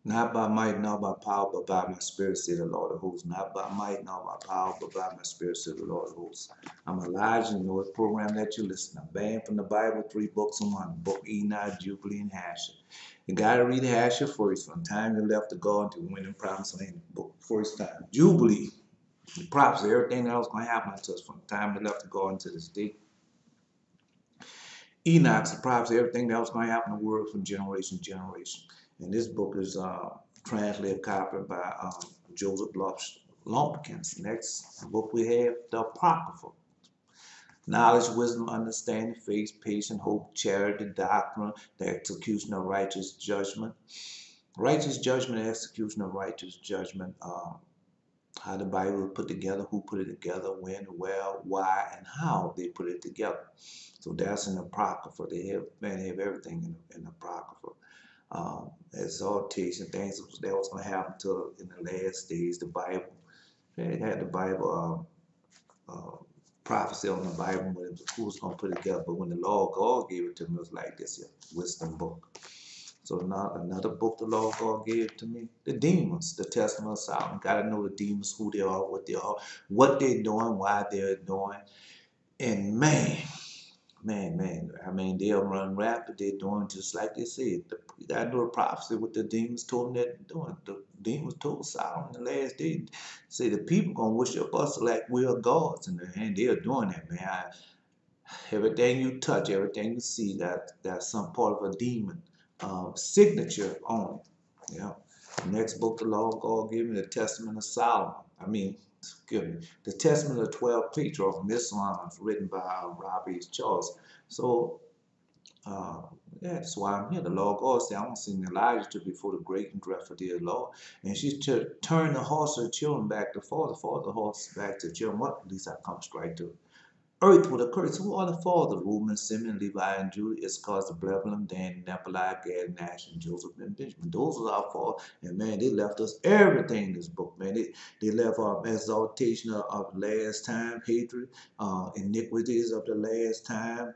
Not by might, nor by power, but by my spirit, said the Lord of hosts. Not by might, nor by power, but by my spirit, said the Lord of hosts. I'm Elijah, you know the program that you listen to. Banned from the Bible, 3 books in one. Book Enoch, Jubilee, and Hasher. You gotta read Hasher first. From the time you left to God to winning promise in the book. First time. Jubilee. The prophecy, everything that was gonna happen to us from the time we left to God into this day. Enoch's the prophecy, everything that was going to happen in the world from generation to generation. And this book is translated, copied by Joseph Lumpkins. Next book we have, the Apocrypha. Knowledge, wisdom, understanding, faith, patience, hope, charity, doctrine, the execution of righteous judgment. Righteous judgment, execution of righteous judgment. How the Bible was put together, who put it together, when, where, why, and how they put it together. So that's in the Apocrypha. They have everything in the Apocrypha. Exaltation, things that was going to happen to in the last days. The Bible, they had the Bible prophecy on the Bible when who was going to put it together. But when the Lord God gave it to me, it was like this here, wisdom book. So now another book the Lord God gave to me, the demons, the Testament of Solomon. Got to know the demons, who they are, what they're doing, why they're doing. And man, I mean, they'll run rapid. They're doing just like they said. You got to know the prophecy, what the demons told them they're doing. The demons told Solomon in the last day, say the people going to worship us like we're gods. And they're doing that, man. Everything you touch, everything you see, got some part of a demon signature on it. Yeah. Next book the Lord God gave me, the Testament of Solomon. I mean, excuse me, the Testament of the 12 Patriarchs from Islam, written by Robbie Charles. So, yeah, that's why I'm here. The Lord God said, I want to send Elijah to before the great and dreadful day of the Lord. And she turned the hearts of the children back to father, the hearts back to the children. What? At least I come straight to it. Earth with a curse. Who are the fathers? Reuben, Simeon, Levi, and Judah, Issachar, Zebulun, Dan, Naphtali, Gad, Nash, and Joseph, and Benjamin. Those are our fathers. And man, they left us everything in this book, man. They left our exaltation of last time, hatred, iniquities of the last time,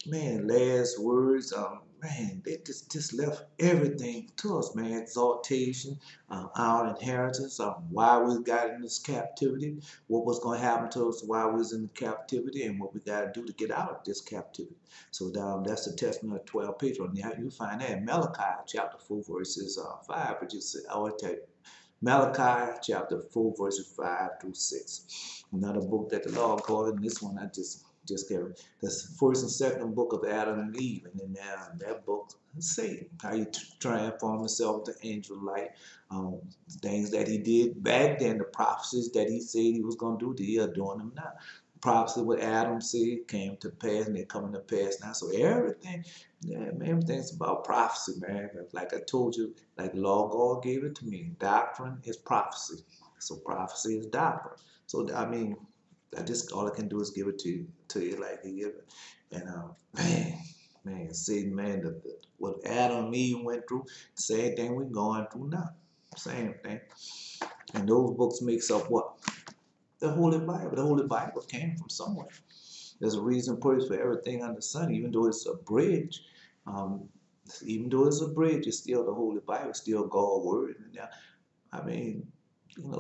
man, last words, man, they just left everything to us, man. Exaltation, our inheritance, why we got in this captivity, what was going to happen to us while we was in captivity, and what we got to do to get out of this captivity. So that's the Testament of 12 Patriarchs. Now you find that in Malachi chapter 4, verses 5, which is Malachi chapter 4, verses 5 through 6. Another book that the Lord called, and this one I just gave. That's first and second book of Adam and Eve, and then that book, Satan, how you transform himself to angel light, things that he did back then, the prophecies that he said he was going to do, he are doing them now. Prophecy what Adam said came to pass, and they're coming to pass now. So everything, yeah, man, everything's about prophecy, man. Like I told you, like the Lord God gave it to me. Doctrine is prophecy. So prophecy is doctrine. So I mean, I just all I can do is give it to you like he give it. And man, see, man, what Adam and Eve went through, same thing we're going through now. Same thing. And those books makes up what? The Holy Bible. The Holy Bible came from somewhere. There's a reason, purpose for everything under the sun, even though it's a bridge. Um, Even though it's a bridge, it's still the Holy Bible, it's still God's word. And I mean,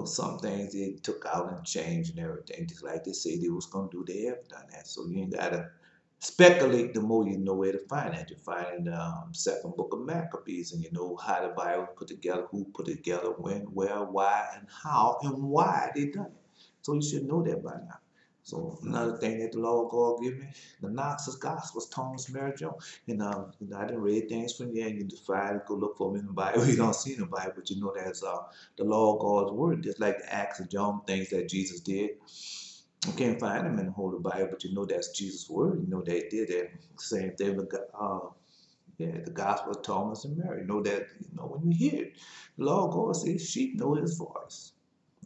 some things they took out and changed and everything, just like they say they was gonna do. They have done that. So you ain't gotta speculate. The more you know where to find it. You find in the second book of Maccabees, and you know how the Bible put together, who put it together, when, where, why, and how, and why they done it. So you should know that by now. So another thing that the Lord God give me, the Knox's Gospels, Thomas Mary Jones. And I didn't read things from there, and you decide to go look for them in the Bible. You don't see in the Bible, but you know that's the Lord God's word. Just like the Acts of John, things that Jesus did. You can't find them in the Holy Bible, but you know that's Jesus' word. You know they did that. Same thing with the Gospel of Thomas and Mary. You know that, when you hear it. The Lord God says sheep know his voice.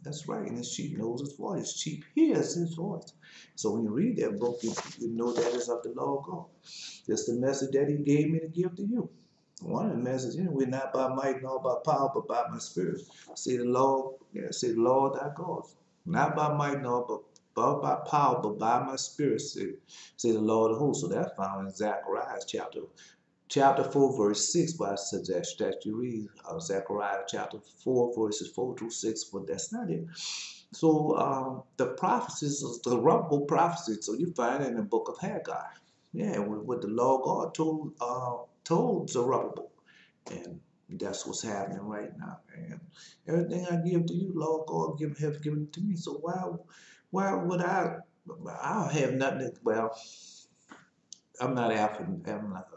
That's right, and his sheep knows his voice. Sheep hears his voice. So when you read that book, you know that is of the Lord God. That's the message that he gave me to give to you. One of the messages, we're not by might nor by power, but by my spirit. Say the Lord thy God. Not by might nor by power, but by my spirit, say the Lord of hosts. So that's found in Zechariah chapter chapter 4, verse 6, but I suggest that you read Zechariah chapter 4, verses 4 through 6, but that's not it. So the prophecies, the rubble prophecies, so you find it in the book of Haggai. Yeah, what the Lord God told Zerubbabel. And that's what's happening right now. And everything I give to you, Lord God have given to me. So why would I don't have nothing, well, I'm not after.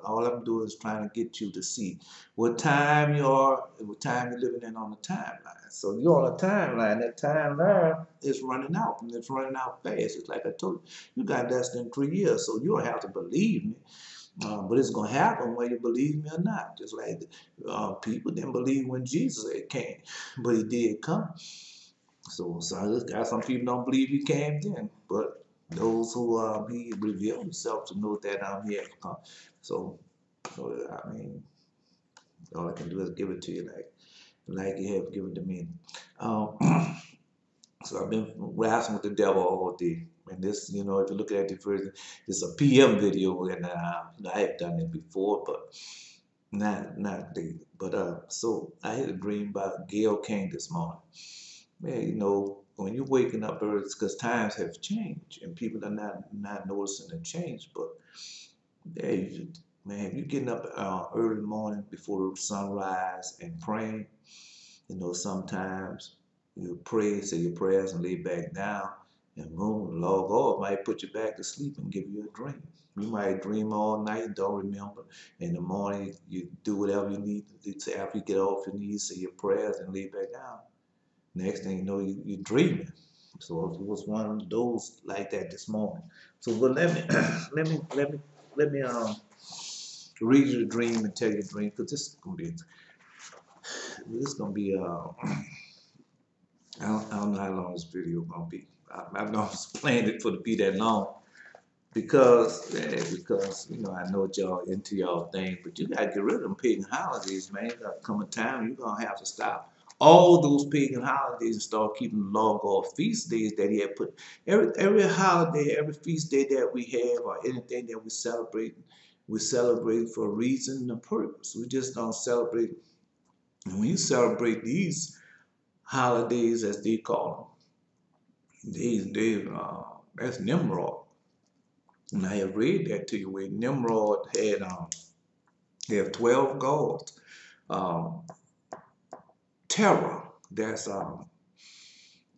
All I'm doing is trying to get you to see what time you are, what time you're living in on the timeline. So you're on a timeline. That timeline is running out, and it's running out fast. It's like I told you, you got less than 3 years, so you don't have to believe me. But it's gonna happen whether you believe me or not. Just like people didn't believe when Jesus came, but he did come. So I just got some people don't believe he came then, but those who he revealed himself to know that he had come. So, so I mean, all I can do is give it to you like you have given to me. Um, so I've been wrestling with the devil all day. And this, if you look at the version, it's a PM video, and I have done it before, but not the. But so I had a dream about Gayle King this morning. Man, when you're waking up early, because times have changed and people are not noticing the change. But hey, man, you getting up early morning before the sunrise and praying. Sometimes you pray, say your prayers, and lay back down, and boom, log off might put you back to sleep and give you a dream. You might dream all night and don't remember. In the morning, you do whatever you need to do. After you get off your knees, say your prayers, and lay back down. Next thing you know, you're dreaming. So it was one of those like that this morning. So, but let me read you the dream and tell you the dream, because this is gonna be I don't know how long this video gonna be. I know I was planning it for to be that long because I know y'all into y'all thing, but you gotta get rid of them pagan holidays, man. There's come a time you're gonna have to stop all those pagan holidays and start keeping the log off feast days that he had put. Every holiday, every feast day that we have, or anything that we celebrate for a reason and a purpose. We just don't celebrate. And when you celebrate these holidays, as they call them, that's Nimrod. And I have read that to you where Nimrod had 12 gods. Um, Terah, that's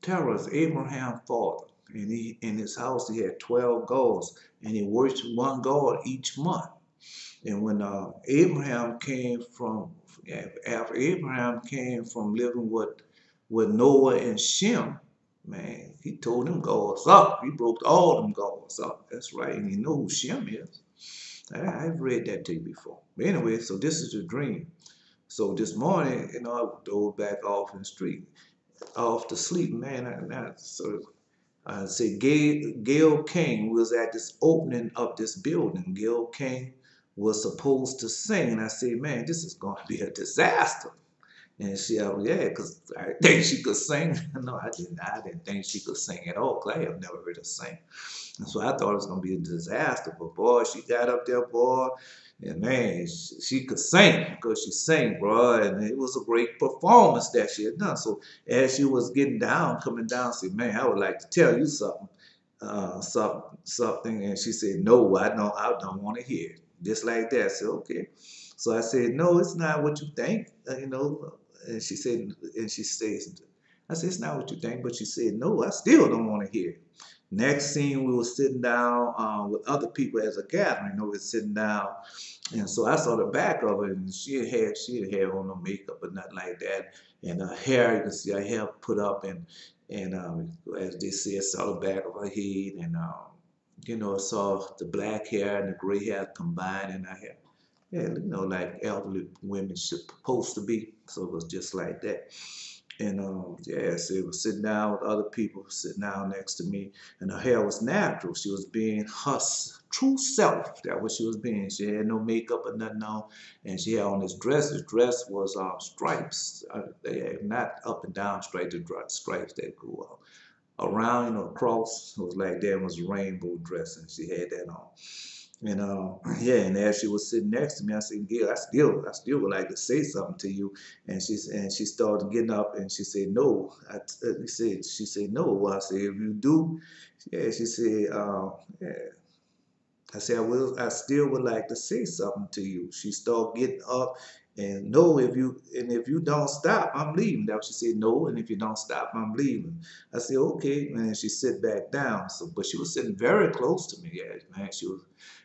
Terah is Abraham's father. And he in his house he had 12 gods, and he worshiped one god each month. And when Abraham came from after Abraham came from living with Noah and Shem, man, he told them gods up. He broke all them gods up. That's right. And you know who Shem is. I've read that to you before. But anyway, so this is a dream. So this morning, I dove back off in the street, off to sleep, man. I said, Gayle King was at this opening of this building. Gayle King was supposed to sing, and I said, man, this is going to be a disaster. And she, yeah, because I think she could sing. No, I didn't. I didn't think she could sing at all. Clay, I've never heard her sing. And so I thought it was going to be a disaster. But boy, she got up there, boy, and man, she could sing because she sang, bro. And it was a great performance that she had done. So as she was getting down, coming down, I said, man, I would like to tell you something, something. And she said, no, I don't want to hear it. Just like that. I said, okay. So I said, no, it's not what you think, And she said, and she says, I said, it's not what you think, but she said, no, I still don't want to hear it. Next scene, we were sitting down with other people as a gathering. We were sitting down, and so I saw the back of her, and she had on no makeup or nothing like that, and her hair, you can see her hair put up, and as they say, I saw the back of her head, and I saw the black hair and the gray hair combined in her hair. Yeah, like elderly women should supposed to be. So it was just like that. And yeah, so it was sitting down with other people sitting down next to me, and her hair was natural. She was being her true self. That's what she was being. She had no makeup or nothing on, and she had on this dress. This dress was stripes. They had not up and down stripes, the stripes that go around, across. It was like there was a rainbow dress, and she had that on. And yeah, and as she was sitting next to me, I said, Gail, I still would like to say something to you. And she started getting up, and she said, no. She said, no. I said, if you do, yeah. She said, yeah. I said, I still would like to say something to you. She started getting up, and no, if you don't stop, I'm leaving. Now she said, no, and if you don't stop, I'm leaving. I said, okay, and she sit back down. So, but she was sitting very close to me, yeah, man.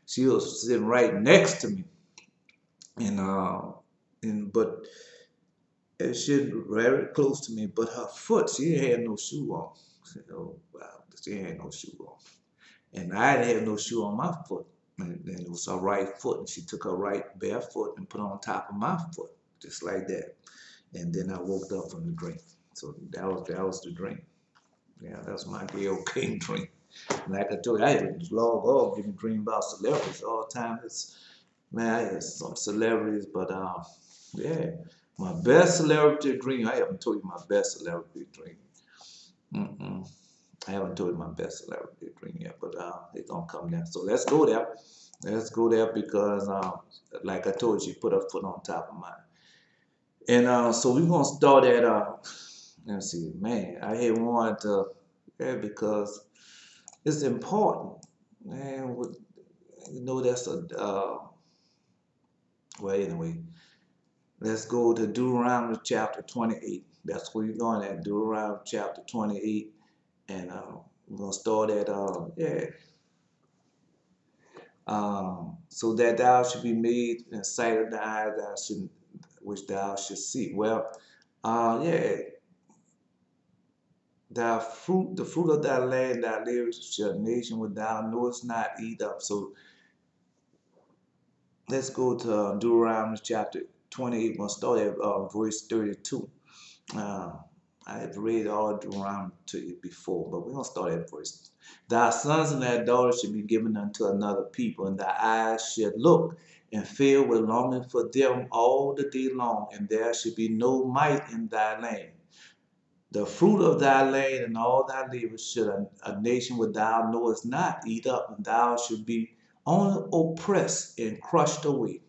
She was sitting right next to me, and but she very close to me. But her foot, she ain't had no shoe on. I said, oh wow, she ain't had no shoe on. And I didn't have no shoe on my foot. And it was her right foot. And she took her right bare foot and put on top of my foot, just like that. And then I woke up from the dream. So that was the dream. Yeah, that's my Gayle King dream. And like I told you, I had a log off giving dream about celebrities all the time. Man, I had some celebrities, but yeah, my best celebrity dream. I haven't told you my best celebrity dream. Mm-mm. I haven't told you my best celebrity dream yet, but it's gonna come there. So let's go there. Let's go there because, like I told you, put her foot on top of mine. And so we're gonna start at let's see, man. I had wanted to, yeah, because it's important, man. That's a well, anyway. Let's go to Deuteronomy chapter 28. That's where you're going at, Deuteronomy chapter 28, and we're gonna start at yeah. So that thou should be made in sight of the eyes, which thou should see. Well, yeah, the fruit of thy land, thy livest shall nation which thou knowest not eat up. So let's go to Deuteronomy chapter 28. We'll start at verse 32. Uh, I have read all Deuteronomy to you before, but we're going to start at verse. Thy sons and thy daughters should be given unto another people, and thy eyes should look and fill with longing for them all the day long, and there should be no might in thy land. The fruit of thy land and all thy labor should a nation which thou knowest not eat up, and thou should be only oppressed and crushed away,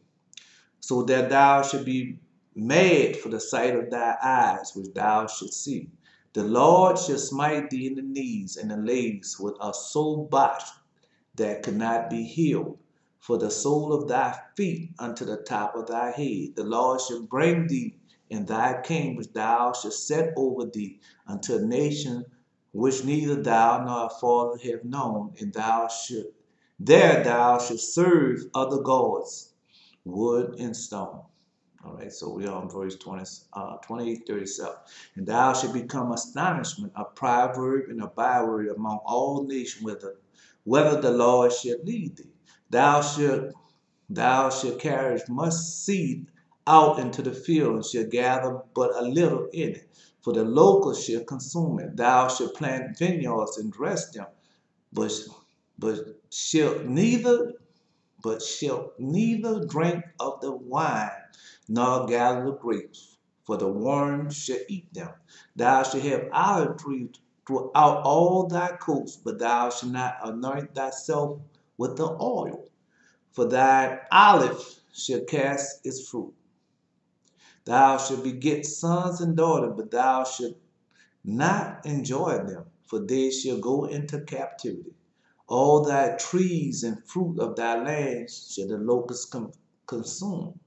so that thou should be mad for the sight of thy eyes, which thou should see. The Lord shall smite thee in the knees and the legs with a sore botch that could not be healed, for the sole of thy feet unto the top of thy head. The Lord shall bring thee and thy king, which thou shalt set over thee, unto a nation which neither thou nor thy father have known, and thou shalt serve other gods, wood and stone. All right, so we're on verse 28, 37. And thou shalt become astonishment, a proverb and a byword among all nations, whether the Lord shall lead thee. Thou shalt carry much seed out into the field, and shalt gather but a little in it, for the locusts shall consume it. Thou shalt plant vineyards and dress them, but but shalt neither drink of the wine, nor gather the grapes, for the worms shall eat them. Thou shalt have olive trees throughout all thy coasts, but thou shalt not anoint thyself with the oil, for thine olive shall cast its fruit. Thou shalt beget sons and daughters, but thou shalt not enjoy them, for they shall go into captivity. All thy trees and fruit of thy land shall the locusts consume.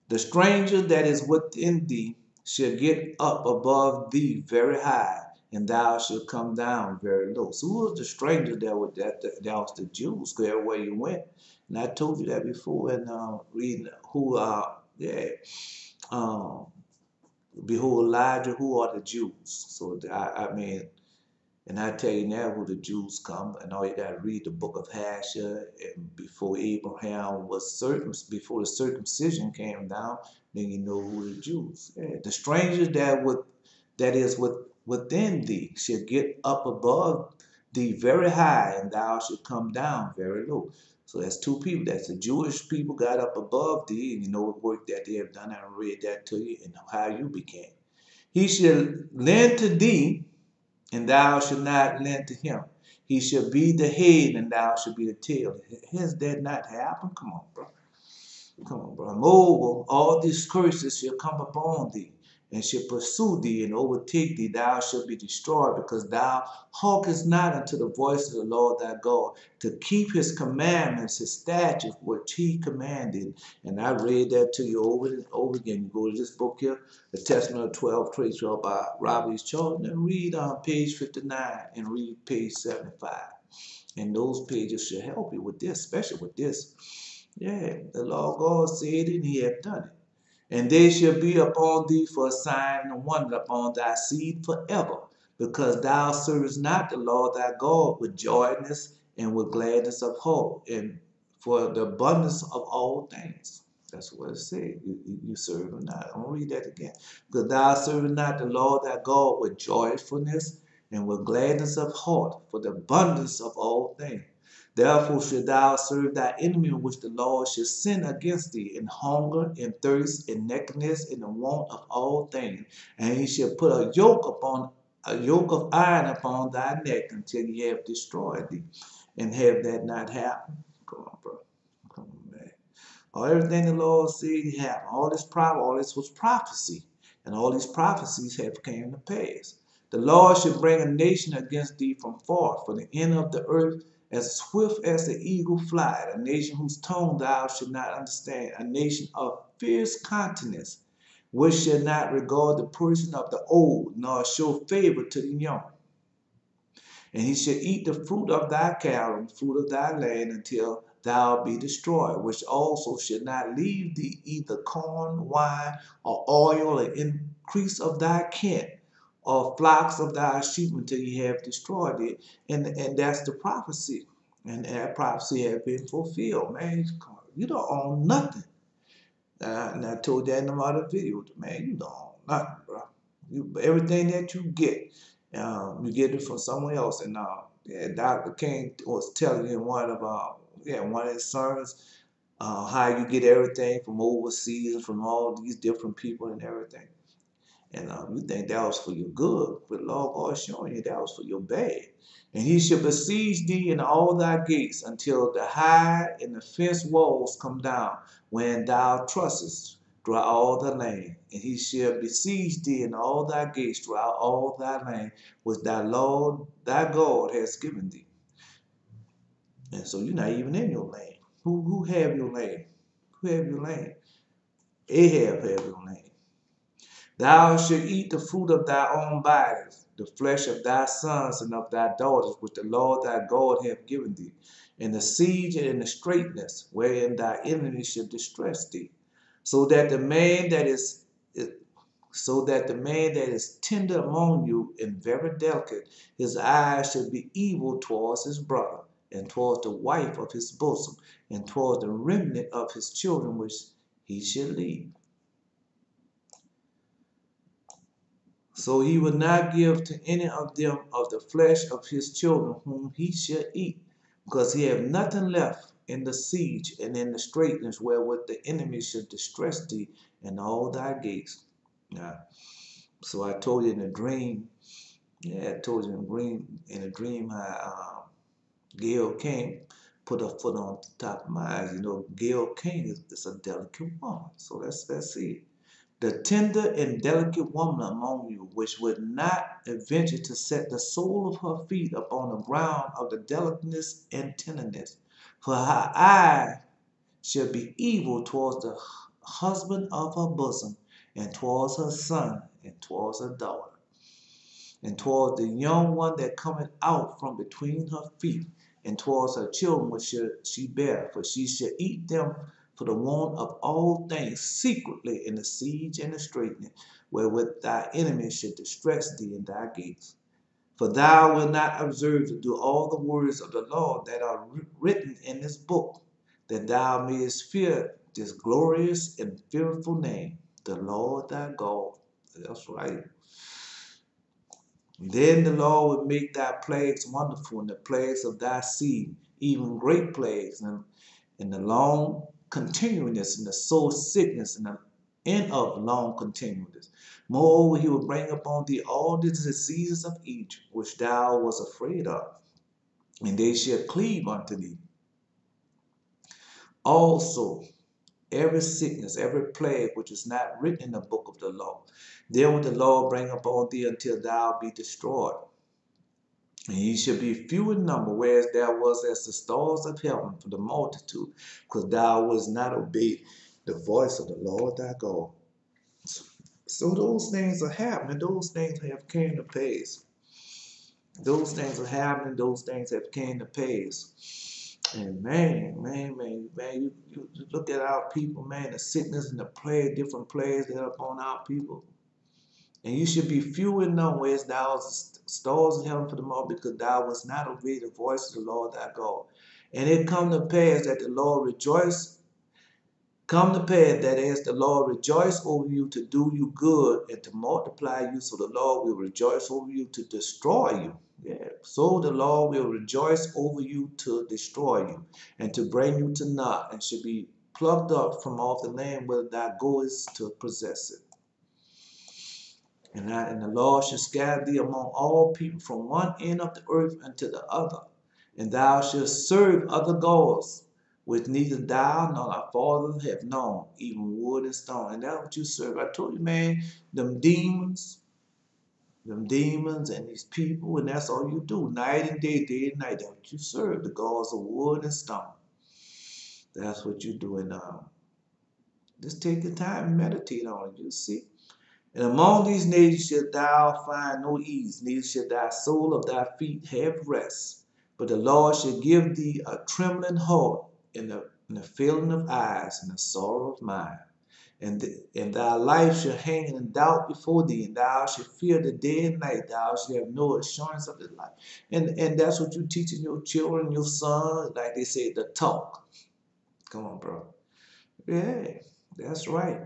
The stranger that is within thee shall get up above thee very high, and thou shalt come down very low. So who was the stranger that was the Jews, wherever you went? And I told you that before in reading yeah, um, behold Elijah, who are the Jews? So I mean, and I tell you now who the Jews come, and all you got to read the book of Hashir, and before Abraham was before the circumcision came down, then you know who the Jews. Yeah. The stranger that is within thee shall get up above thee very high, and thou shalt come down very low. So that's two people. That's the Jewish people got up above thee, and you know what work that they have done. I read that to you, and how you became. He shall lend to thee, and thou shalt not lend to him. He shall be the head, and thou shalt be the tail. Has that not happened? Come on, bro. Come on, bro. Moreover, all these curses shall come upon thee, and shall pursue thee and overtake thee. Thou shalt be destroyed, because thou hearkenest not unto the voice of the Lord thy God, to keep his commandments, his statutes, which he commanded. And I read that to you over and over again. You go to this book here, The Testament of 12 Traits by Robert H. Charlton, and read on page 59 and read page 75. And those pages should help you with this, especially with this. Yeah, the Lord God said it, and he hath done it. And they shall be upon thee for a sign and a wonder upon thy seed forever, because thou servest not the Lord thy God with joyness and with gladness of heart, and for the abundance of all things. That's what it said. You serve him not. I'm going to read that again. Because thou servest not the Lord thy God with joyfulness and with gladness of heart, for the abundance of all things. Therefore shalt thou serve thy enemy, which the Lord shall send against thee, in hunger, in thirst, in nakedness, in the want of all things. And he shall put a yoke of iron upon thy neck, until he have destroyed thee. And have that not happened? Come on, bro. Come on, man. Everything the Lord said happened. All this was prophecy. And all these prophecies have came to pass. The Lord shall bring a nation against thee from far, from the end of the earth, as swift as the eagle flieth, a nation whose tongue thou shalt not understand, a nation of fierce countenance, which shall not regard the person of the old, nor show favor to the young. And he shall eat the fruit of thy cattle and fruit of thy land, until thou be destroyed, which also shall not leave thee either corn, wine, or oil, or increase of thy kin, or flocks of thy sheep, until ye have destroyed it. And that's the prophecy. And that prophecy has been fulfilled. Man, you don't own nothing. And I told that in the other video. Man, you don't own nothing, bro. Everything that you get it from somewhere else. And yeah, Dr. King was telling in one of his sermons how you get everything from overseas, from all these different people and everything. And you think that was for your good, but Lord God showing you that was for your bad. And he shall besiege thee in all thy gates, until the high and the fenced walls come down, when thou trustest throughout all the land. And he shall besiege thee in all thy gates throughout all thy land, which thy Lord thy God has given thee. And so you're not even in your land. Who have your land? Who have your land? Ahab have your land. Thou shalt eat the fruit of thy own body, the flesh of thy sons and of thy daughters, which the Lord thy God hath given thee, in the siege and in the straitness, wherein thy enemies shall distress thee, so that the man that is tender among you and very delicate, his eyes should be evil towards his brother, and towards the wife of his bosom, and towards the remnant of his children which he shall leave. So he will not give to any of them of the flesh of his children whom he shall eat, because he have nothing left in the siege and in the straitness wherewith the enemy shall distress thee in all thy gates. Now, so I told you in a dream, I told you in a dream how Gayle King put her foot on top of my eyes. You know, Gayle King is a delicate woman. So let's see. The tender and delicate woman among you, which would not adventure to set the sole of her feet upon the ground of the delicateness and tenderness. For her eye shall be evil towards the husband of her bosom, and towards her son, and towards her daughter, and towards the young one that cometh out from between her feet, and towards her children which shall she bear, for she shall eat them for the want of all things secretly in the siege and the straitness, wherewith thy enemies shall distress thee in thy gates. For thou wilt not observe to do all the words of the Lord that are written in this book, that thou mayest fear this glorious and fearful name, the Lord thy God. That's right. Then the Lord will make thy plagues wonderful, and the plagues of thy seed, even great plagues, and the long continuousness, and the sore sickness, and the end of long continuousness. Moreover, he will bring upon thee all the diseases of Egypt, which thou wast afraid of, and they shall cleave unto thee. Also, every sickness, every plague which is not written in the book of the law, then will the Lord bring upon thee until thou be destroyed. And ye shall be few in number, whereas thou was as the stars of heaven for the multitude, because thou wouldst not obey the voice of the Lord thy God. So those things are happening. Those things have came to pass. Those things are happening. Those things have came to pass. And you look at our people, man, the sickness and the plague, different plagues that are upon our people. And you should be few in number, as thou stars in heaven for the moment, because thou wast not obey the voice of the Lord thy God. And it come to pass that the Lord rejoice, come to pass that as the Lord rejoice over you to do you good and to multiply you, so the Lord will rejoice over you to destroy you. Yeah. So the Lord will rejoice over you to destroy you and to bring you to naught, and should be plucked up from off the land where thou goest to possess it. And the Lord shall scatter thee among all people from one end of the earth unto the other. And thou shalt serve other gods, which neither thou nor thy fathers have known, even wood and stone. And that's what you serve. I told you, man, them demons and these people, and that's all you do. Night and day and night. That's what you serve, the gods of wood and stone. That's what you do. And just take the time and meditate on it. You see. And among these nations shalt thou find no ease, neither shall thy sole of thy feet have rest. But the Lord shall give thee a trembling heart, and the failing of eyes, and the sorrow of mind. And thy life shall hang in doubt before thee, and thou shalt fear the day and night. Thou shalt have no assurance of the life. And that's what you teaching your children, your sons, like they say, the talk. Come on, bro. Yeah, that's right.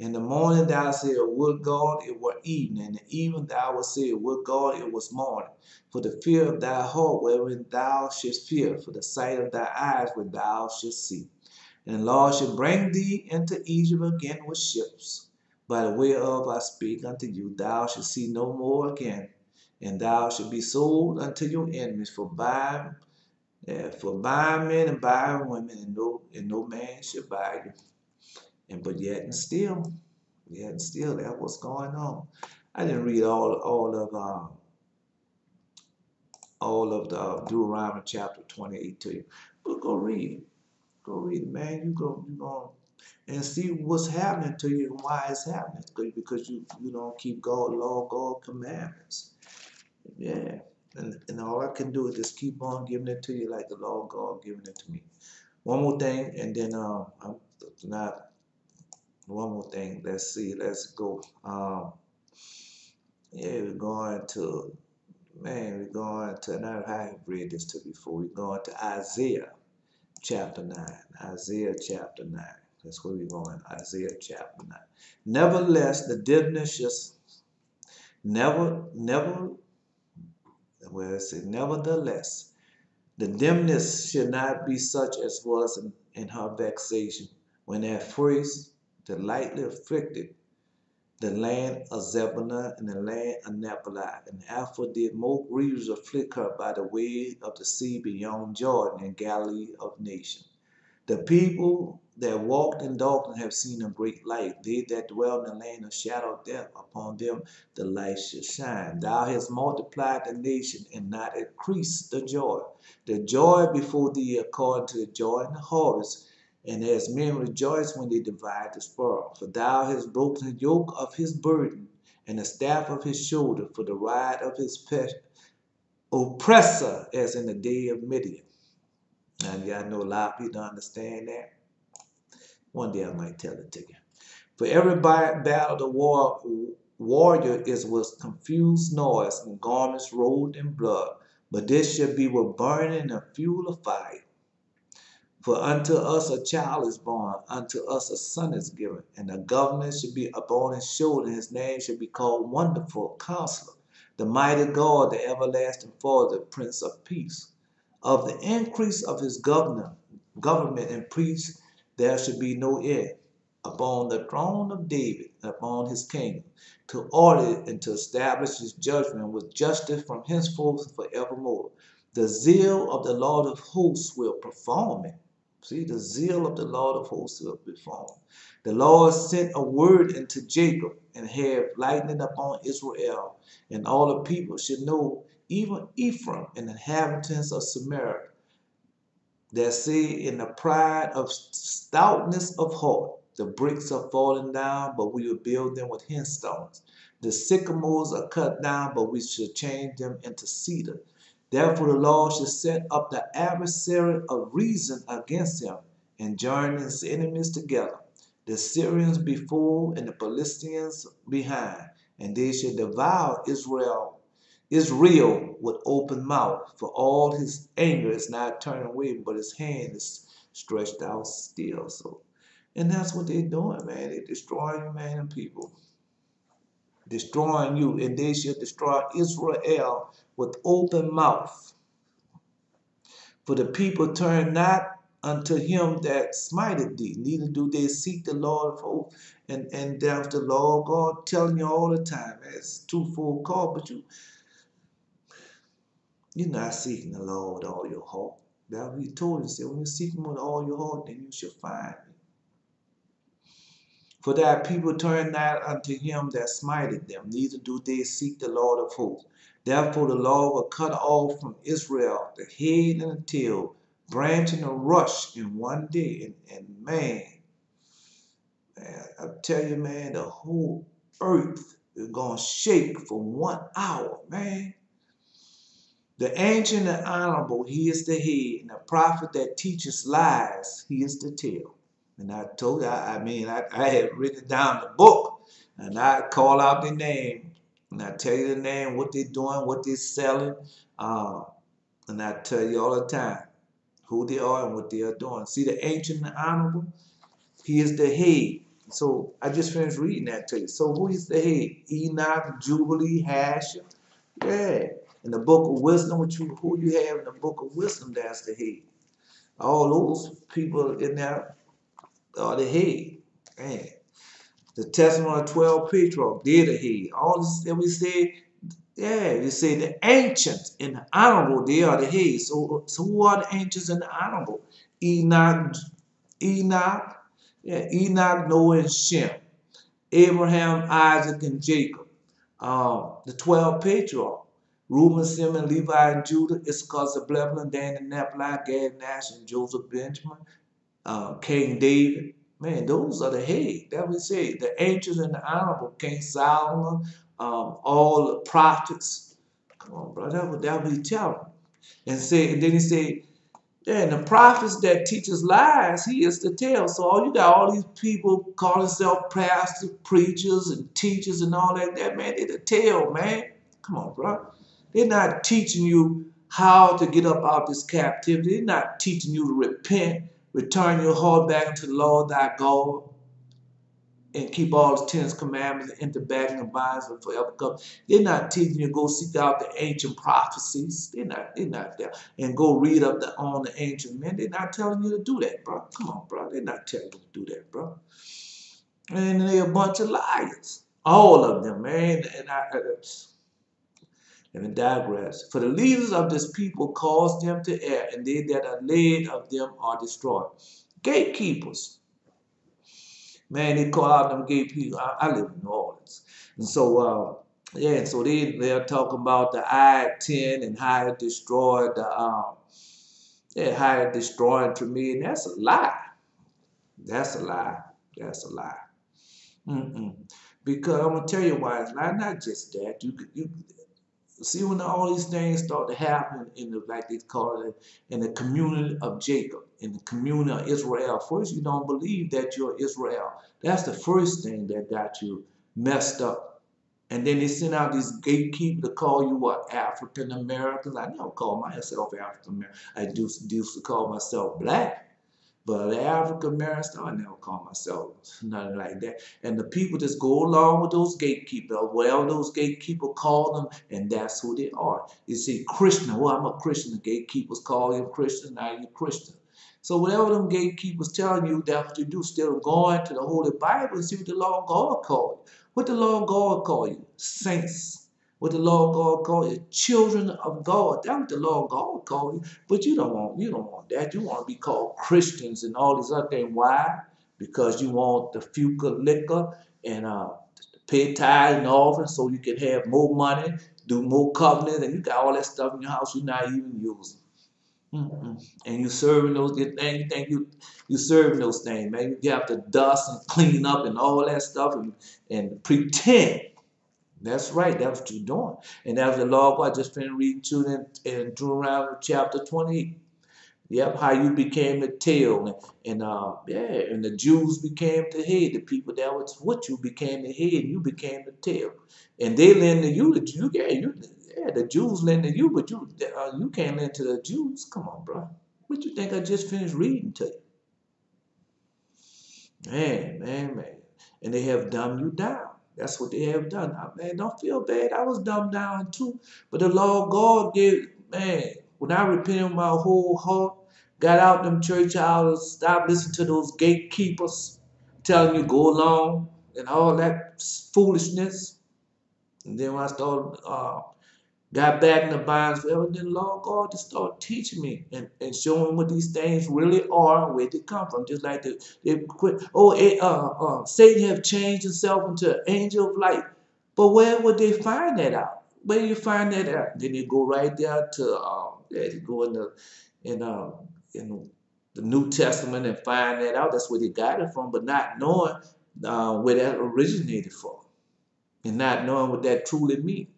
In the morning thou said, would God it were evening, and in the evening thou wilt say, would God it was morning. For the fear of thy heart wherein thou shouldst fear, for the sight of thy eyes where thou shouldst see. And the Lord shall bring thee into Egypt again with ships, by the way of I speak unto you, thou shalt see no more again, and thou shalt be sold unto your enemies for buying men and buying women, and no man shall buy you. And but yet and still that's what's going on. I didn't read all of the Deuteronomy chapter 28 to you, but go read it, man. You go and see what's happening to you and why it's happening, because you don't keep God law, God commandments. Yeah, and all I can do is just keep on giving it to you like the law of God giving it to me. One more thing, and then I'm not. One more thing. Let's see. Let's go. Yeah, we're going to, and I have read this to before. We're going to Isaiah chapter 9. Isaiah chapter 9. That's where we're going. Isaiah chapter 9. Nevertheless, the dimness shall nevertheless, the dimness shall not be such as was in her vexation, when at first the lightly afflicted the land of Zebulun and the land of Naphtali, and after did more grievous afflict her by the way of the sea beyond Jordan and Galilee of nations. The people that walked in darkness have seen a great light. They that dwell in the land of shadow of death, upon them the light shall shine. Thou hast multiplied the nation and not increased the joy. The joy before thee according to the joy in the harvest, and as men rejoice when they divide the spoil. For thou hast broken the yoke of his burden, and the staff of his shoulder, for the rod of his oppressor, as in the day of Midian. And y'all know a lot of people don't understand that. One day I might tell it to you. For every battle the warrior is with confused noise and garments rolled in blood. But this shall be with burning and fuel of fire. For unto us a child is born, unto us a son is given, and the government shall be upon his shoulder, and his name shall be called Wonderful Counselor, the Mighty God, the Everlasting Father, the Prince of Peace. Of the increase of his government and peace there should be no end, upon the throne of David, upon his kingdom, to order it and to establish his judgment with justice from henceforth and forevermore. The zeal of the Lord of hosts will perform it. See, the zeal of the Lord of hosts will perform. The Lord sent a word into Jacob and have lightning upon Israel, and all the people should know, even Ephraim and the inhabitants of Samaria, that say in the pride of stoutness of heart, the bricks are falling down, but we will build them with henstones. The sycamores are cut down, but we shall change them into cedar. Therefore the Lord shall set up the adversary of reason against him, and join his enemies together, the Syrians before and the Philistines behind, and they shall devour Israel with open mouth, for all his anger is not turned away, but his hand is stretched out still. So, and that's what they're doing, man. They're destroying you, man, and people. Destroying you, and they shall destroy Israel with open mouth. For the people turn not unto him that smiteth thee, neither do they seek the Lord of hosts. And there's the Lord God telling you all the time, man, it's a twofold call, but you're not seeking the Lord with all your heart. That's what he told you. He said, when you seek him with all your heart, then you shall find me. For that people turn not unto him that smited them, neither do they seek the Lord of hosts. Therefore the Lord will cut off from Israel the head and the tail, branch and a rush in one day. And man, I tell you, man, the whole earth is going to shake for 1 hour, man. The ancient and honorable, he is the head, and the prophet that teaches lies, he is the tail. And I told you, I had written down the book, and I call out the name, and I tell you the name, what they're doing, what they're selling, and I tell you all the time who they are and what they are doing. See, the ancient and honorable, he is the head. So I just finished reading that to you. So who is the head? Enoch, Jubilee, Hashem. Yeah. In the book of wisdom, who you have in the book of wisdom, that's the head. All those people in there are the head. Man. The testimony of 12 patriarchs, they're the head. All this that we say, yeah, you say the ancients and the honorable, they are the head. So who are the ancients and the honorable? Enoch, Noah, and Shem. Abraham, Isaac, and Jacob. The 12 patriarchs. Reuben, Simeon, Levi, and Judah, Issachar, Zebulun, Dan, and Naphtali, Gad, Nash, and Joseph, Benjamin, King David. Man, those are the head. That we say the ancients and the honorable, King Solomon, all the prophets. Come on, bro, that what he tell them. And then he said, yeah, and the prophets that teaches lies, he is the tail. So you got all these people calling themselves pastors, preachers, and teachers and all that, man, they're the tail, man. Come on, bro. They're not teaching you how to get up out of this captivity. They're not teaching you to repent, return your heart back to the Lord thy God, and keep all the 10 commandments and enter back in the binds and forever come. They're not teaching you to go seek out the ancient prophecies. They're not there. And go read up on the ancient men. They're not telling you to do that, bro. Come on, bro. They're not telling you to do that, bro. And they're a bunch of liars. All of them, man. Let me digress. For the leaders of this people cause them to err, and they that are led of them are destroyed. Gatekeepers. Man, they call out them gatekeepers. I live in New Orleans. And so, yeah, so they're talking about the I-10 and how it destroyed how it destroyed to me, and that's a lie. That's a lie. That's a lie. Because I'm gonna tell you why it's not just that. You see, when all these things start to happen in the, like they call it, in the community of Jacob, in the community of Israel, first you don't believe that you're Israel. That's the first thing that got you messed up. And then they send out these gatekeepers to call you what? African Americans. I never call myself African American. I used to call myself black. But the African American, I never call myself nothing like that. And the people just go along with those gatekeepers, or whatever those gatekeepers call them, and that's who they are. You see, Christian, well, I'm a Christian. The gatekeepers call you Christian, now you're Christian. So whatever them gatekeepers telling you, that's what you do. Still going to the Holy Bible and see what the Lord God called you. What the Lord God call you? Saints. What the Lord God called you, children of God. That's what the Lord God called you. But you don't want that. You want to be called Christians and all these other things. Why? Because you want the future liquor and pay tithes and offering so you can have more money, do more covenants, and you got all that stuff in your house you're not even using. And you serving those things. You think you serving those things, man. You have to dust and clean up and all that stuff and pretend. That's right. That's what you're doing. And that's the law. I just finished reading to you in Deuteronomy chapter 28. Yep, how you became the tail, and the Jews became the head. The people that was with you became the head, and you became the tail. And they lend to you, the Jews lend to you, but you can't lend to the Jews. Come on, bro. What you think I just finished reading to you? Man. And they have dumbed you down. That's what they have done. Now, man, don't feel bad. I was dumbed down too. But the Lord God gave, man, when I repented with my whole heart, got out them church hours, stopped listening to those gatekeepers telling you go along and all that foolishness. And then when I started got back in the binds forever. Then Lord God just started teaching me and showing what these things really are and where they come from. Just like they quit. Satan have changed himself into an angel of light. But where would they find that out? Where do you find that out? Then they go right there to they go in the New Testament and find that out. That's where they got it from, but not knowing where that originated from, and not knowing what that truly means.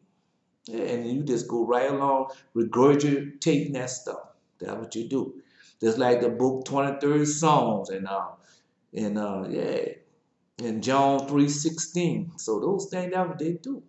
Yeah, and you just go right along regurgitating that stuff. That's what you do. Just like the book 23 Psalms and John 3:16. So those things that they do.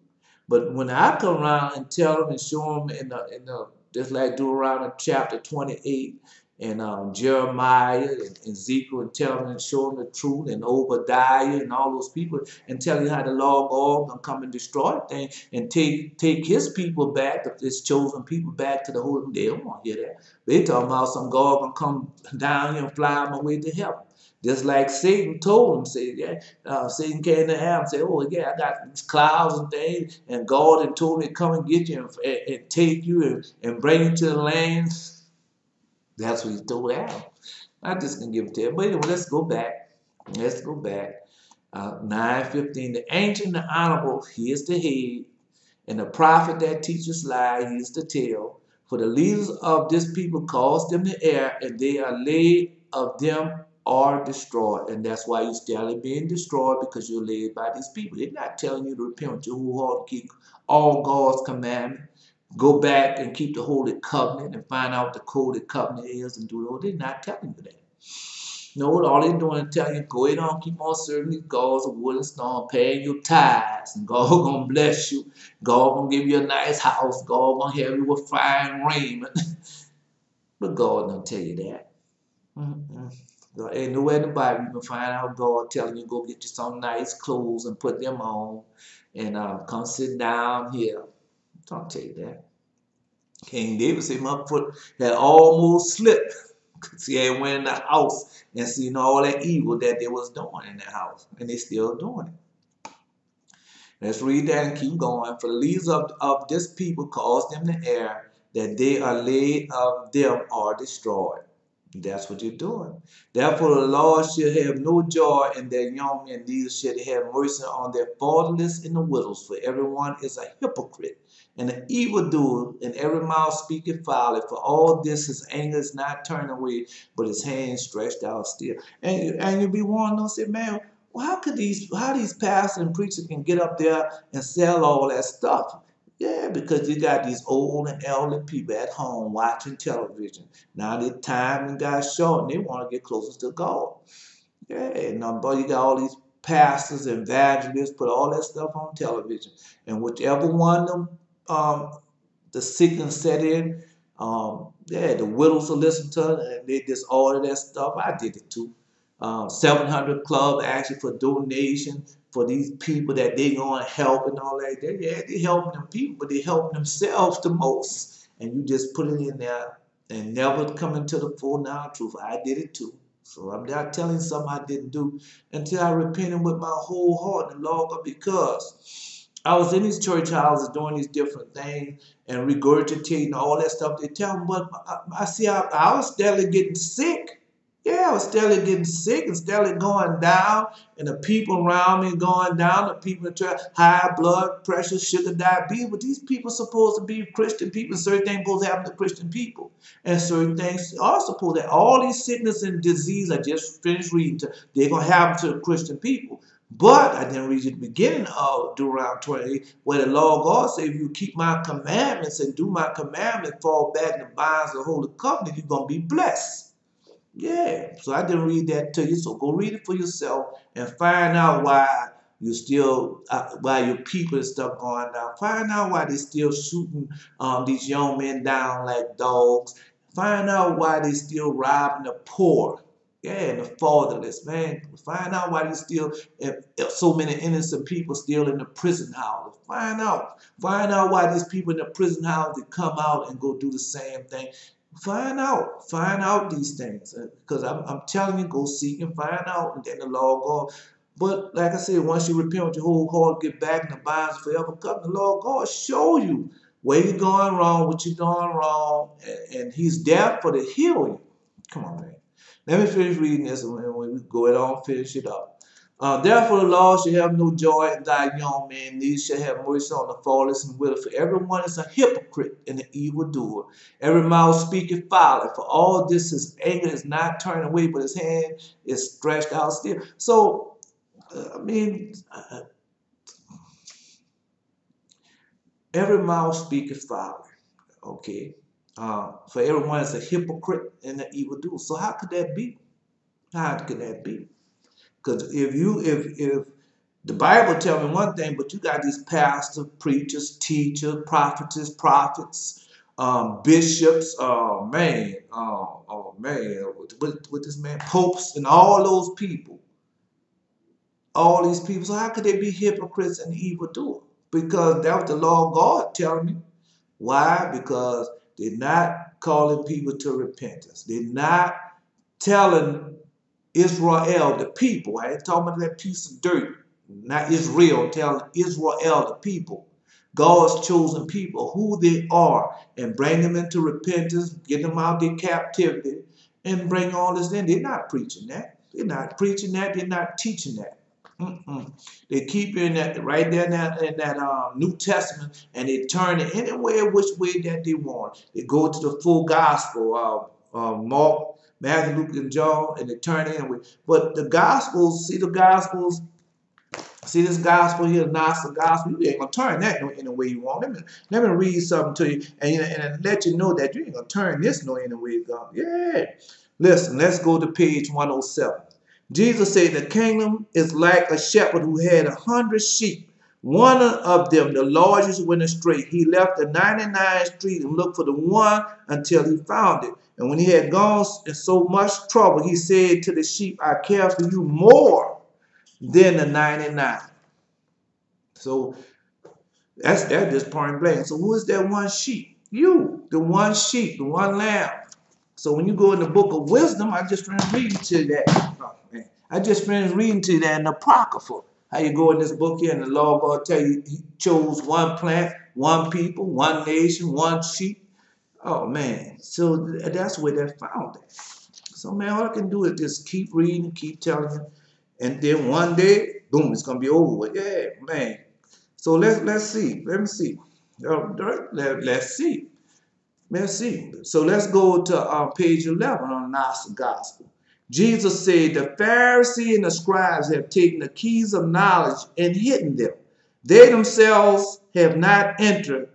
But when I come around and tell them and show them in the just like Deuteronomy chapter 28 and Jeremiah and Ezekiel and tell them and show them the truth and Obadiah and all those people and tell you how the Lord God gonna come and destroy things and take his people back, his chosen people back to the holy. They don't want to hear that. They talking about some God gonna come down here and fly my way to heaven. Just like Satan told him, say, yeah, Satan came to Adam and said, oh, yeah, I got these clouds and things, and God had told me to come and get you and take you and bring you to the land. That's what he told Adam. I'm just going to give it to you. But anyway, let's go back. 9:15. The ancient and honorable, he is the head, and the prophet that teaches lie, he is the tail. For the leaders of this people cause them to err, and they are laid of them are destroyed. And that's why you're still being destroyed, because you're led by these people. They're not telling you to repent with your whole heart, keep all God's commandments. Go back and keep the Holy Covenant and find out what the Holy Covenant is and do it. They're not telling you that. No, all they're doing is telling you, go ahead on, keep on serving these gods of wood and stone, paying your tithes, and God gonna bless you. God gonna give you a nice house. God gonna have you with fine raiment. But God don't tell you that. God, ain't nowhere in the Bible you can find out God telling you go get you some nice clothes and put them on and come sit down here. Don't tell you that. King David said my foot had almost slipped because he had went in the house and seen all that evil that they was doing in that house. And they still doing it. Let's read that and keep going. For the leaders of this people cause them to err, that they are laid of them are destroyed. That's what you're doing. Therefore, the Lord shall have no joy in their young men, neither shall they have mercy on their fatherless and the widows. For everyone is a hypocrite and an evildoer, and every mouth speaketh foully. For all this, his anger is not turned away, but his hand stretched out still. And you'll be wondering, say, man, well, how these pastors and preachers can get up there and sell all that stuff? Yeah, because you got these old and elderly people at home watching television. Now their time got short and they want to get closer to God. Yeah, and but you got all these pastors and evangelists put all that stuff on television. And whichever one of them the sickness set in, the widows will listen to it and they just order that stuff. I did it too. 700 Club actually for donation for these people that they going to help and all that. They helping them people, but they helping themselves the most. And you just put it in there and never come into the full knowledge truth. I did it too. So I'm not telling you something I didn't do until I repented with my whole heart and Lord, because I was in these church houses doing these different things and regurgitating all that stuff they tell me, but I see I was steadily getting sick. Yeah, I was steadily getting sick and steadily going down, and the people around me going down, the people that try high blood pressure, sugar, diabetes. But these people supposed to be Christian people. Certain things supposed to happen to Christian people, and certain things are supposed to. All these sickness and disease I just finished reading, they're gonna happen to the Christian people. But I didn't read you the beginning of Deuteronomy 28, where the Lord God said, if you keep my commandments and do my commandments, fall back in the bonds of the holy covenant, you're going to be blessed. Yeah, so I didn't read that to you. So go read it for yourself and find out why you still, why your people and stuff going down. Find out why they still shooting these young men down like dogs. Find out why they still robbing the poor. Yeah, and the fatherless, man. Find out why they still, if so many innocent people still in the prison house. Find out. Find out why these people in the prison house, they come out and go do the same thing. Find out these things, because I'm telling you, go seek and find out, and then the Lord God. But like I said, once you repent with your whole heart, get back in the bonds forever, come the Lord God show you where you're going wrong, what you're doing wrong, and He's there for to heal you. Come on, man. Let me finish reading this, and when we go ahead on, finish it up. Therefore the Lord shall have no joy in thy young men, neither shall have mercy on the fatherless and widow. For everyone is a hypocrite and an evildoer. Every mouth speaketh folly. For all this his anger is not turned away, but his hand is stretched out still. So, I mean, every mouth speaketh folly. Okay. For everyone is a hypocrite and an evildoer. So how could that be? How could that be? Because if the Bible tell me one thing, but you got these pastors, preachers, teachers, prophetess, prophets, bishops, what this man, popes, and all those people, all these people. So how could they be hypocrites and evildoers? Because that was the Lord God telling me. Why? Because they're not calling people to repentance. They're not telling Israel, the people. I ain't talking about that piece of dirt. Not Israel, telling Israel, the people. God's chosen people, who they are, and bring them into repentance, get them out of their captivity, and bring all this in. They're not preaching that. They're not preaching that. They're not teaching that. They keep in that right there in that New Testament, and they turn it anywhere which way that they want. They go to the full gospel, Mark, Matthew, Luke, and John, and they turn it in. But the gospels, see this gospel here, the Gnostic gospel, you ain't gonna turn that any way you want. Let me read something to you, and let you know that you ain't gonna turn this any way you want. Yeah. Listen, let's go to page 107. Jesus said, the kingdom is like a shepherd who had 100 sheep. One of them, the largest, went astray. He left the 99 street and looked for the one until he found it. And when he had gone in so much trouble, he said to the sheep, I care for you more than the 99. So that's just point blank. So who is that one sheep? You, the one sheep, the one lamb. So when you go in the book of wisdom, I just finished reading to that. Oh, man. I just finished reading to that in the Apocrypha. How you go in this book here and the Lord God tell you He chose one plant, one people, one nation, one sheep. Oh man. So that's where they found it. So man, all I can do is just keep reading, keep telling you, and then one day, boom, it's gonna be over with. Yeah, man. So let's see. Let me see. Let's see. Let's see. So let's go to page 11 on the Gnostic Gospel. Jesus said, the Pharisees and the scribes have taken the keys of knowledge and hidden them. They themselves have not entered,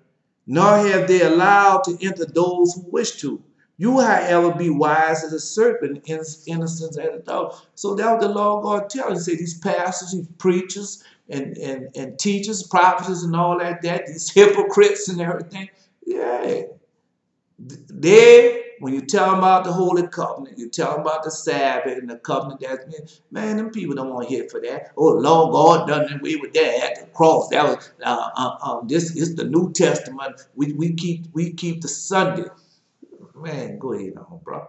nor have they allowed to enter those who wish to. You, however, be wise as a serpent, innocent as a dove. So that was the Lord God telling. He said these pastors, these preachers, and teachers, prophets, and all that, these hypocrites and everything. Yeah. They, when you tell them about the Holy Covenant, you tell them about the Sabbath and the covenant that's been, man, them people don't want to hear for that. Oh, Lord God done away with that at the cross. That was this is the New Testament. We keep the Sunday. Man, go ahead on, bro.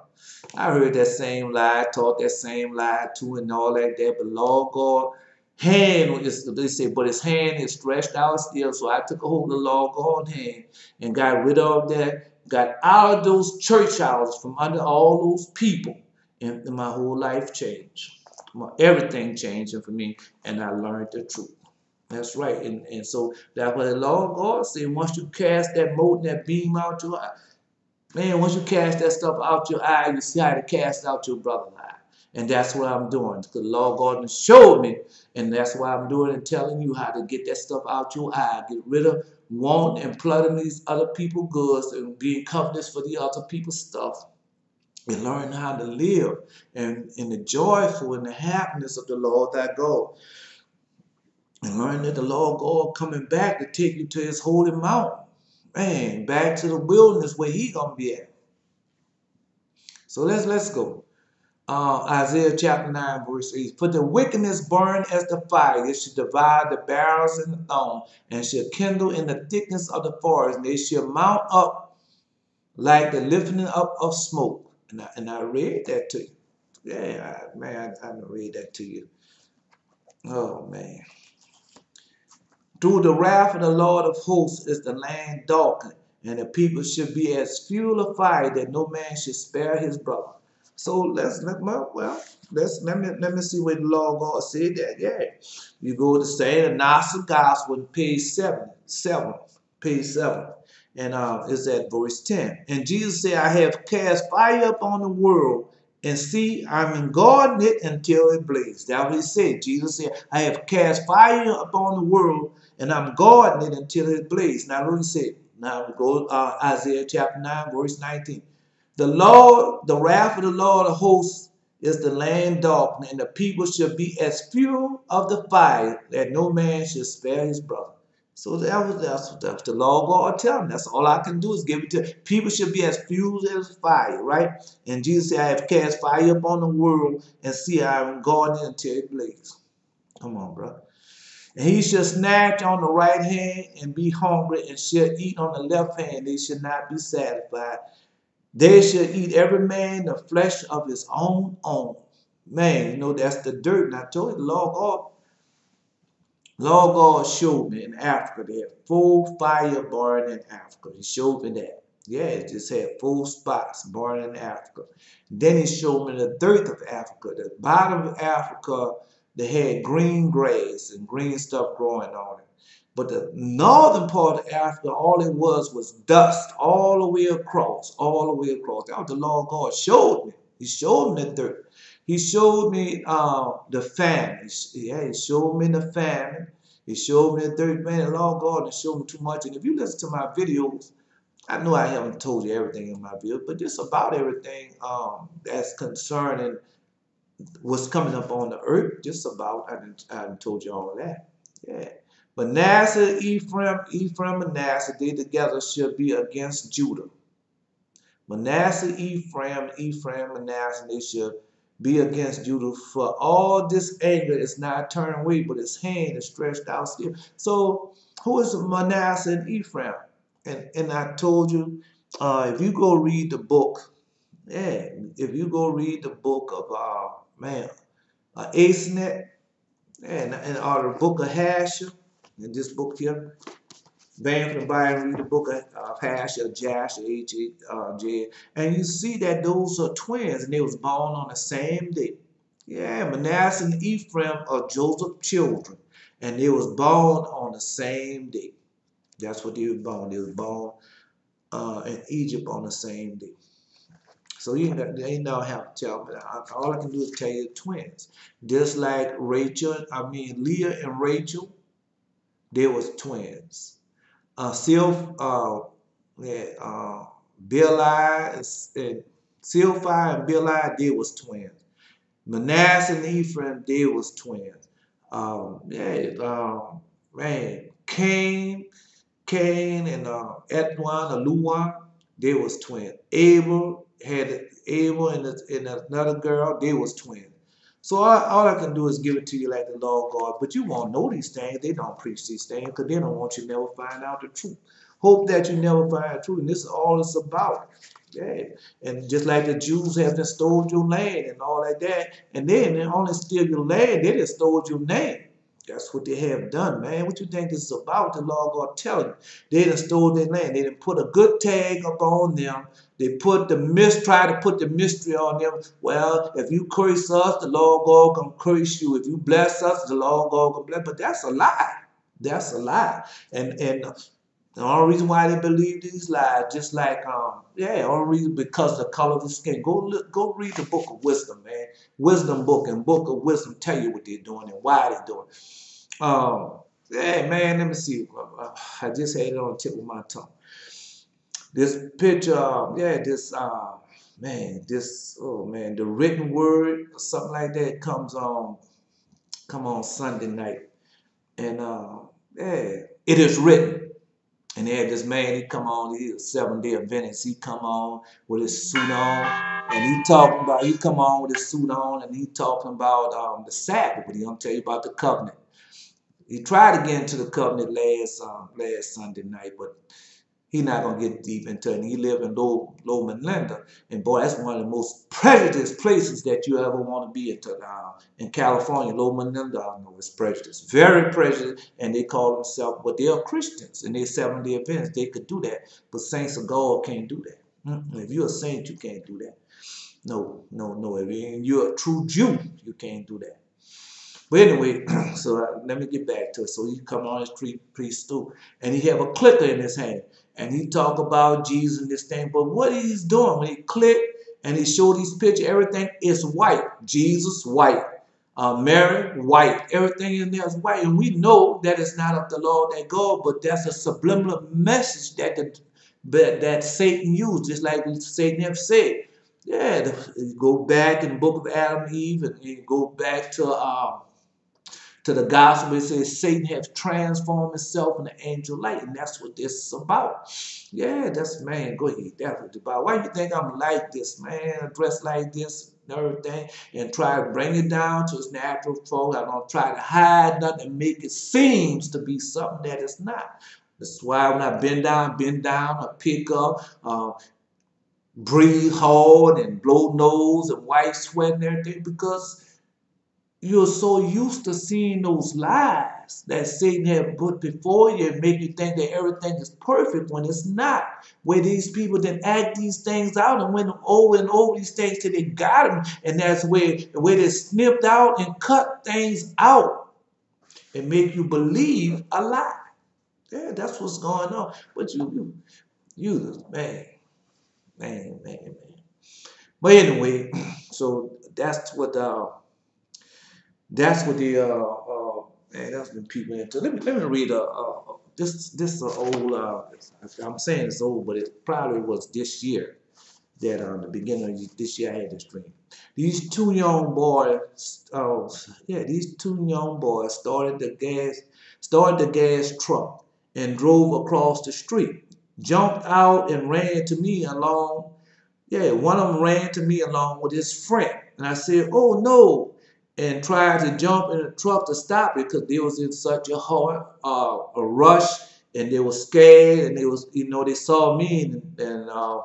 I heard that same lie, taught that same lie too, and all like that. But Lord God, hand is, they say, but his hand is stretched out still. So I took a hold of the Lord God's hand and got rid of that, got out of those church houses from under all those people, and my whole life changed. Everything changed for me, and I learned the truth. That's right. And so that's what the Lord God said. Once you cast that mote and that beam out your eye, man, once you cast that stuff out your eye, you see how to cast out your brother's eye. And that's what I'm doing. Because the Lord God showed me. And that's why I'm doing and telling you how to get that stuff out your eye. Get rid of want and plotting these other people's goods and being covetous for the other people's stuff. And learn how to live and in the joyful and the happiness of the Lord thy God. And learn that the Lord God coming back to take you to his holy mountain. Man, back to the wilderness where he gonna be at. So let's go. Isaiah chapter 9, verse 8. For the wickedness burn as the fire. It shall divide the barrels and the thorn, and shall kindle in the thickness of the forest. And they shall mount up like the lifting up of smoke. And I read that to you. Yeah, man, I read that to you. Oh, man. Through the wrath of the Lord of hosts is the land darkened, and the people should be as fuel of fire, that no man should spare his brother. So let me see what the Lord God said that. Yeah, you go to say the Gnostic Gospel, page 7, page 7, and it's at verse 10. And Jesus said, "I have cast fire upon the world, and see, I'm in guarding it until it blazes." That's what he said. Jesus said, "I have cast fire upon the world, and I'm guarding it until it blazes." Now, what he said. Now we go Isaiah chapter 9, verse 19. The Lord, the wrath of the Lord of hosts is the land darkened, and the people shall be as fuel of the fire, that no man shall spare his brother. So that's what the Lord God tell me. That's all I can do is give it to people should be as fuel as fire, right? And Jesus said, "I have cast fire upon the world, and see, I am guarding it until it blazes." Come on, bro. And he shall snatch on the right hand and be hungry, and shall eat on the left hand. They shall not be satisfied. They shall eat every man the flesh of his own. Man, you know, that's the dirt. And I told you, Lord God showed me in Africa, they had full fire burning in Africa. He showed me that. Yeah, it just had full spots burning in Africa. Then he showed me the dirt of Africa. The bottom of Africa, they had green grass and green stuff growing on it. But the northern part of Africa, all it was dust all the way across, all the way across. That was the Lord God showed me. He showed me the dirt. He showed me the famine. Yeah, he showed me the famine. He showed me the dirt. Man, the Lord God has showed me too much. And if you listen to my videos, I know I haven't told you everything in my video, but just about everything that's concerning what's coming up on the earth, just about, I haven't told you all of that. Yeah. Manasseh, Ephraim, Manasseh, they together shall be against Judah. Manasseh, Ephraim, Manasseh, they shall be against Judah. For all this anger is not turned away, but his hand is stretched out still. So who is Manasseh and Ephraim? And I told you, if you go read the book, yeah, if you go read the book of Asenet, and or the book of Hasher, in this book here, Van from the Bible, read the book of Hasher, Jasher, J, and you see that those are twins, and they was born on the same day. Yeah, Manasseh and Ephraim are Joseph's children, and they was born on the same day. That's what they was born. They was born in Egypt on the same day. So you don't have to tell me. All I can do is tell you twins. Just like Leah and Rachel, they was twins. Bilhah and Silphi and Bilhah, they was twins. Manasseh and Ephraim, they was twins. Man, Cain and Etwan or Luan, they was twins. Abel and another girl, they was twins. So all I can do is give it to you like the Lord God. But you won't know these things. They don't preach these things because they don't want you to never find out the truth. Hope that you never find the truth. And this is all it's about. Yeah. And just like the Jews have stole your land and all like that. And then they only steal your land, they just stole your name. That's what they have done, man. What you think this is about? The law God telling you. They done stole their land. They done put a good tag up on them. They put try to put the mystery on them. Well, if you curse us, the Lord God gonna curse you. If you bless us, the Lord God gonna bless. But that's a lie. That's a lie. And the only reason why they believe these lies, just like yeah, only reason because of the color of the skin. Go read the book of wisdom, man. Wisdom book and book of wisdom tell you what they're doing and why they're doing. Yeah, man. Let me see. I just had it on the tip of my tongue. This picture, yeah, this man, this oh man, the written word or something like that come on Sunday night, and yeah, it is written. And they had this man, he come on, he's a 7-day Adventist. He come on with his suit on, and he come on with his suit on, and he talking about the Sabbath, but he don't tell you about the covenant. He tried to get into the covenant last Sunday night, but he not gonna get deep into it. And he live in Loma Linda, and boy, that's one of the most prejudiced places that you ever want to be in California. Loma Linda, I know it's prejudiced, very prejudiced, and they call themselves, but they are Christians and they 7-day Adventists. They could do that, but saints of God can't do that. If you're a saint, you can't do that. No, no, no. If you're a true Jew, you can't do that. But anyway, so let me get back to it. So he come on his priest stool, and he have a clicker in his hand, and he talk about Jesus and this thing. But what he's doing when he click and he show these pictures, everything is white. Jesus white, Mary white, everything in there is white, and we know that it's not of the Lord that God, but that's a subliminal message that Satan used, just like Satan have said. Yeah, you go back in the book of Adam and Eve, and you go back to the gospel. It says Satan has transformed himself into angel light, and that's what this is about. Yeah, that's, man, go ahead. That's what it's about. Why you think I'm like this, man, dressed like this and everything, and try to bring it down to its natural form? I don't try to hide nothing and make it seem to be something that it's not. That's why when I bend down, I pick up, breathe hard and blow nose and wipe sweat and everything, because you're so used to seeing those lies that Satan had put before you and make you think that everything is perfect when it's not. Where these people then act these things out and went over and over these things till they got them, and that's where they snipped out and cut things out and make you believe a lie. Yeah, that's what's going on. But you, man. But anyway, so that's what the man, that's been people into. Let me read this old. I'm saying it's old, but it probably was this year that the beginning of this year I had this dream. These two young boys, these two young boys started the gas truck and drove across the street, jumped out and ran to me along. Yeah, one of them ran to me along with his friend, and I said, "Oh no!" and tried to jump in the truck to stop it because they was in such a rush, and they were scared, and they saw me, and I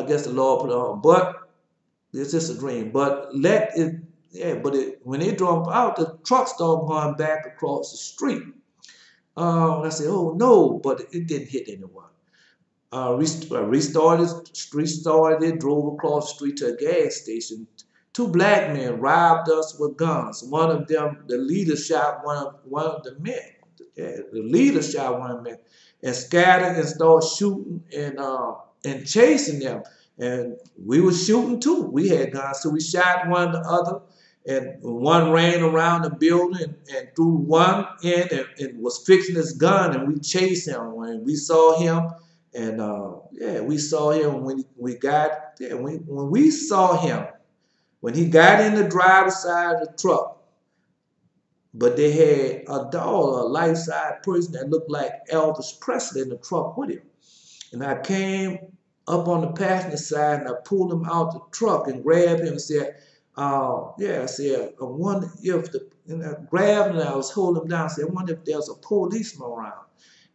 guess the Lord put it on. But it's just a dream. But when they drove out, the truck started going back across the street. I said, "Oh no!" But it didn't hit anyone. Restarted it, drove across the street to a gas station. Two black men robbed us with guns. One of them, the leader, shot one of the men. Yeah, the leader shot one of the men and scattered and started shooting and chasing them. And we were shooting too. We had guns, so we shot one the other. And one ran around the building and threw one in and was fixing his gun, and we chased him. When we saw him, and we saw him when we saw him when he got in the driver's side of the truck. But they had a doll, a life-size person that looked like Elvis Presley in the truck with him. And I came up on the passenger side and I pulled him out the truck and grabbed him and said, I said, I wonder if and I grabbed him and I was holding him down. I said, I wonder if there's a policeman around.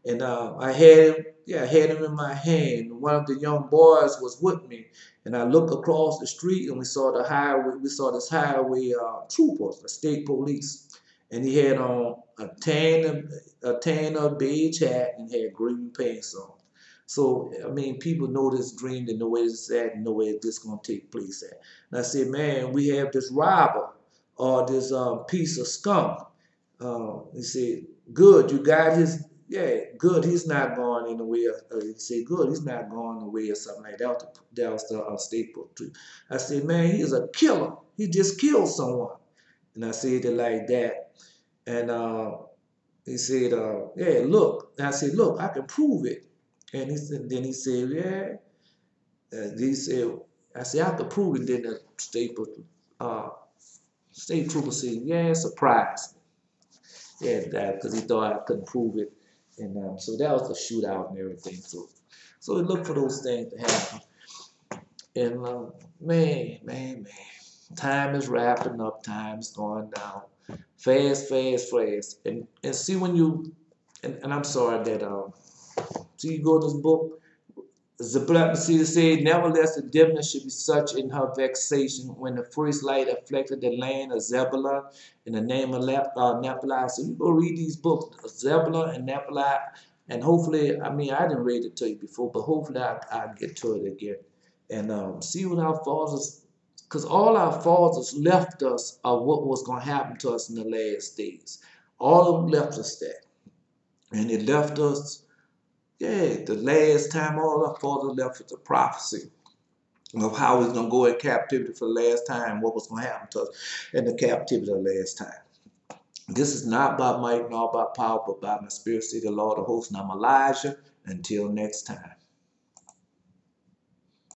And I had him in my hand. One of the young boys was with me. And I looked across the street and we saw this highway troopers, the state police. and he had on a beige hat and had green pants on. So I mean, people know this dream, they know where it's at, and know where this gonna take place at. And I said, man, we have this robber or this piece of skunk. He said, good, you got his. Yeah, good. He's not going anywhere. He said, good. He's not going away or something like that. That was the staple too. I said, man, he is a killer. He just killed someone. And I said it like that. And he said, yeah, look. And I said, look, I can prove it. And then he said, yeah. He said, I said, I can prove it. Then the uh, state trooper said, yeah, surprise. Yeah, that because he thought I couldn't prove it. And so that was the shootout and everything. So we look for those things to happen. And man, time is wrapping up. Time is going down fast, fast, fast. And see when you and I'm sorry that see you go to this book. Zebulon said, nevertheless, the dimness should be such in her vexation when the first light afflicted the land of Zebulun in the name of Naphtali. So you go read these books, Zebulun and Naphtali, and hopefully, I mean, I didn't read it to you before, but hopefully I'll get to it again. And see what our fathers, because all our fathers left us of what was going to happen to us in the last days. All of them left us that. And it left us the last time all our fathers left us a prophecy of how we was going to go in captivity for the last time, what was going to happen to us in the captivity the last time. This is not by might nor by power, but by my spirit, say the Lord of hosts. And I'm Elijah. Until next time.